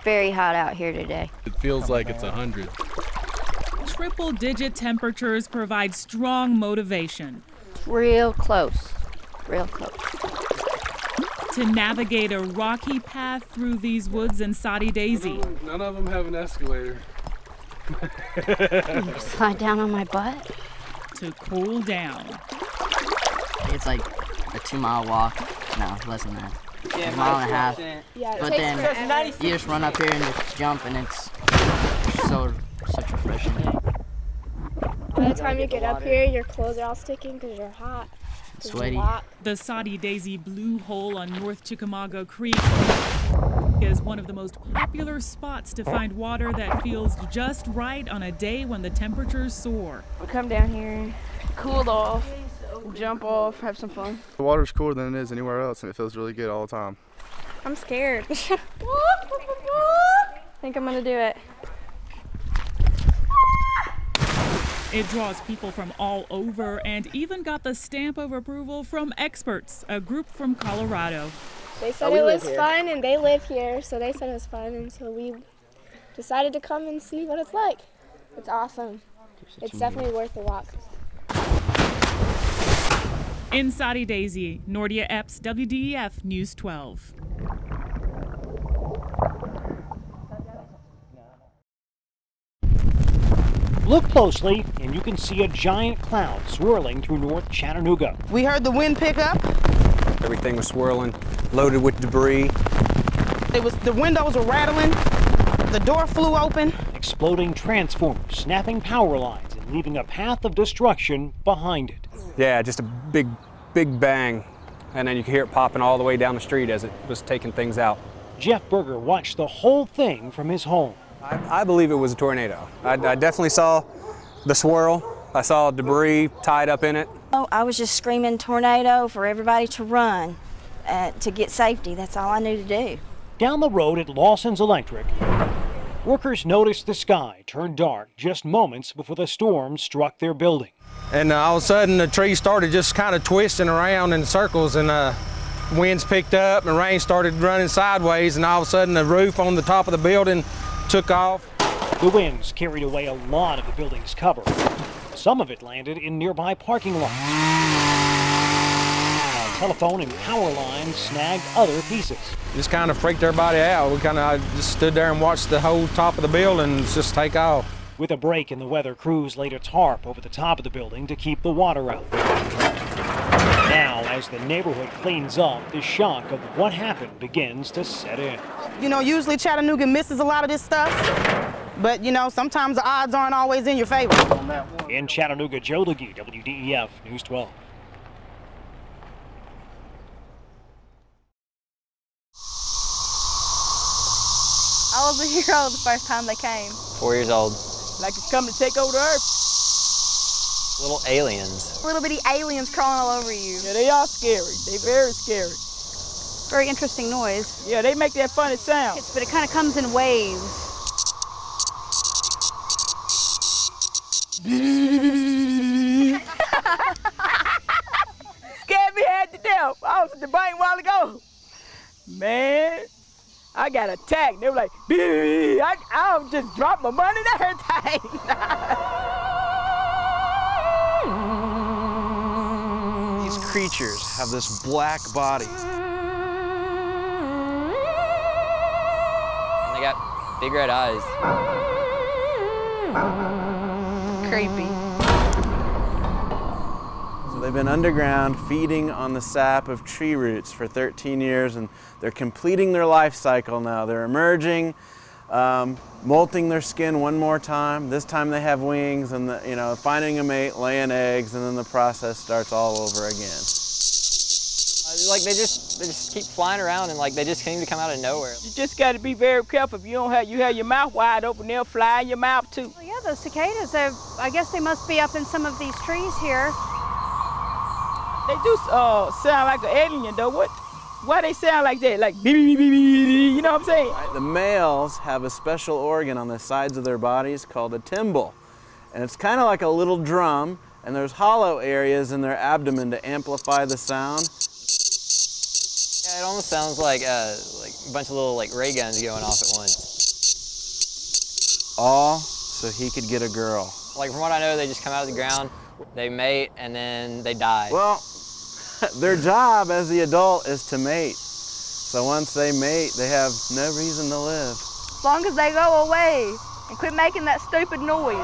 very hot out here today. It feels like it's 100. Triple-digit temperatures provide strong motivation. Real close, real close. To navigate a rocky path through these woods in Soddy Daisy. None of them have an escalator. Slide down on my butt. To cool down. It's like a 2-mile walk. No, less than that. Yeah, a mile and a half. Yeah, but then you just run up here and just jump, and it's such refreshing. By the time you get up here, your clothes are all sticking because you're hot. Sweaty. The Soddy Daisy Blue Hole on North Chickamauga Creek is one of the most popular spots to find water that feels just right on a day when the temperatures soar. We come down here, cool off, jump off, have some fun. The water's cooler than it is anywhere else, and it feels really good all the time. I'm scared. I think I'm gonna do it. It draws people from all over and even got the stamp of approval from experts, a group from Colorado. They said it was fun, and they live here, so they said it was fun, and so we decided to come and see what it's like. It's awesome. It's definitely worth the walk. In Soddy Daisy, Nordia Epps, WDEF News 12. Look closely, and you can see a giant cloud swirling through North Chattanooga. We heard the wind pick up. Everything was swirling, loaded with debris. The windows were rattling. The door flew open. Exploding transformers, snapping power lines, and leaving a path of destruction behind it. Yeah, just a big bang. And then you could hear it popping all the way down the street as it was taking things out. Jeff Berger watched the whole thing from his home. I believe it was a tornado. I definitely saw the swirl. I saw debris tied up in it. Oh, I was just screaming tornado for everybody to run to get safety. That's all I knew to do. Down the road at Lawson's Electric, workers noticed the sky turn dark just moments before the storm struck their building. And all of a sudden the tree started just kind of twisting around in circles, and winds picked up and rain started running sideways, and all of a sudden the roof on the top of the building took off. The winds carried away a lot of the building's cover. Some of it landed in nearby parking lots. Telephone and power lines snagged other pieces. Just kind of freaked everybody out. We just stood there and watched the whole top of the building just take off. With a break in the weather, crews laid a tarp over the top of the building to keep the water out. Now, as the neighborhood cleans up, the shock of what happened begins to set in. You know, usually Chattanooga misses a lot of this stuff, but you know, sometimes the odds aren't always in your favor. In Chattanooga, Joe Legee, WDEF News 12. I was a hero the first time they came. 4 years old. Like it's coming to take over the earth. Little aliens. Little bitty aliens crawling all over you. Yeah, they are scary. They very scary. Very interesting noise. Yeah, they make that funny sound. But it kind of comes in waves. Scared me half to death. I was at the bank a while ago. Man, I got attacked. They were like, I just dropped my money and everything. These creatures have this black body. And they got big red eyes. Creepy. They've been underground feeding on the sap of tree roots for 13 years, and they're completing their life cycle now. They're emerging, molting their skin one more time. This time they have wings, and finding a mate, laying eggs, and then the process starts all over again. Like they just keep flying around, and like they just seem to come out of nowhere. You just got to be very careful. If you have your mouth wide open, they'll fly in your mouth too. Well, yeah, those cicadas, I guess they must be up in some of these trees here. They do sound like an alien, though. Why they sound like that? Like, you know what I'm saying? Right, the males have a special organ on the sides of their bodies called a timbal. And it's kind of like a little drum, and there's hollow areas in their abdomen to amplify the sound. Yeah, it almost sounds like a bunch of little ray guns going off at once. all so he could get a girl. Like from what I know, they just come out of the ground, they mate, and then they die. Well, their job as the adult is to mate. So once they mate, they have no reason to live. As long as they go away and quit making that stupid noise.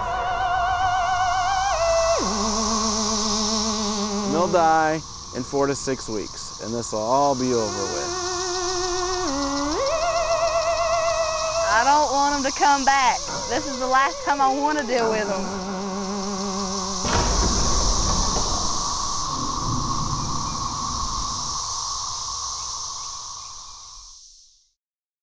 And they'll die in 4 to 6 weeks, and this will all be over with. I don't want them to come back. This is the last time I want to deal with them.